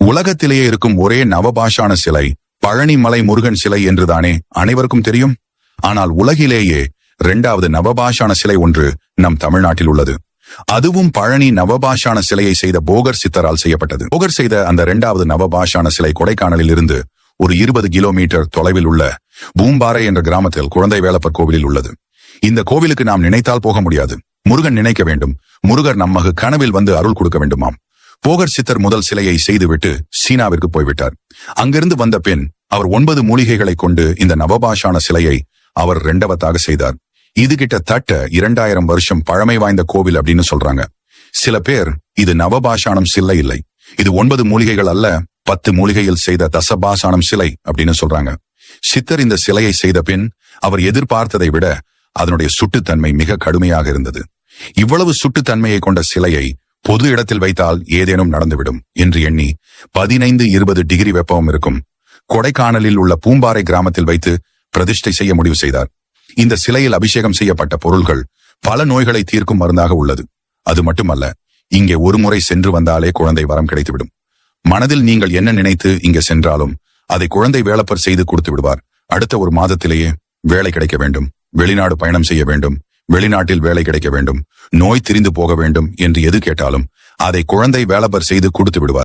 உலகத்திலேயே இருக்கும் ஒரே நவபாஷான சிலை பழனி மலை முருகன் சிலை என்றுதானே அனைவருக்கும் தெரியும். ஆனால் உலகிலேயே 2வது நவபாஷான சிலை ஒன்று நம் தமிழ்நாட்டில் உள்ளது. அதுவும் பழனி நவபாஷான சிலையை செய்த போகர் சித்தரால் செய்யப்பட்டது. போகர் செய்த அந்த 2வது நவபாஷான சிலை கொடைக்கானலில் இருந்து ஒரு 20 கிலோமீட்டர் தொலைவில் உள்ள பூம்பாறை என்ற கிராமத்தில் குழந்தை வேலப்பர் கோவிலில் உள்ளது. இந்த கோவிலுக்கு நாம் நினைத்தால் போக முடியாது. முருகன் நினைக்க வேண்டும். முருகர் நம்மகு கனவில் வந்து அருள் கொடுக்க வேண்டுமாம். போகர் சித்தர் முதல் சிலையை செய்துவிட்டு சீனாவிற்கு போய்விட்டார். அங்கிருந்து வந்த பின் அவர் 9 மூலிகைகளை கொண்டு இந்த நவபாஷான சிலையை அவர் 2வதாக செய்தார். இது கிட்டத்தட்ட 2000 வருஷம் பழமை வாய்ந்த கோவில் அப்படின்னு சொல்றாங்க. சில பேர் இது நவபாஷானம் சிலை இல்லை, இது 9 மூலிகைகள் அல்ல, 10 மூலிகையில் செய்த தசபாஷானம் சிலை அப்படின்னு சொல்றாங்க. சித்தர் இந்த சிலையை செய்த பின் அவர் எதிர்பார்த்ததை விட அதனுடைய சுட்டுத்தன்மை மிக கடுமையாக இருந்தது. இவ்வளவு சுட்டுத்தன்மையை கொண்ட சிலையை பொது இடத்தில் வைத்தால் ஏதேனும் நடந்துவிடும் என்று எண்ணி 15-20 டிகிரி வெப்பம் இருக்கும் கொடைக்கானலில் உள்ள பூம்பாறை கிராமத்தில் வைத்து பிரதிஷ்டை செய்ய முடிவு செய்தார். இந்த சிலையில் அபிஷேகம் செய்யப்பட்ட பொருள்கள் பல நோய்களை தீர்க்கும் மருந்தாக உள்ளது. அது மட்டுமல்ல, இங்கே ஒரு முறை சென்று வந்தாலே குழந்தை வரம் கிடைத்துவிடும். மனதில் நீங்கள் என்ன நினைத்து இங்கே சென்றாலும் அதை குழந்தை வேலப்பர் செய்து கொடுத்து விடுவார். அடுத்த ஒரு மாதத்திலேயே வேலை கிடைக்க வேண்டும், வெளிநாடு பயணம் செய்ய வேண்டும், வெளிநாட்டில் வேலை கிடைக்க வேண்டும், நோய் திரிந்து போக வேண்டும் என்று எது கேட்டாலும் அதை குழந்தை வேலப்பர் செய்து கொடுத்து விடுவார்.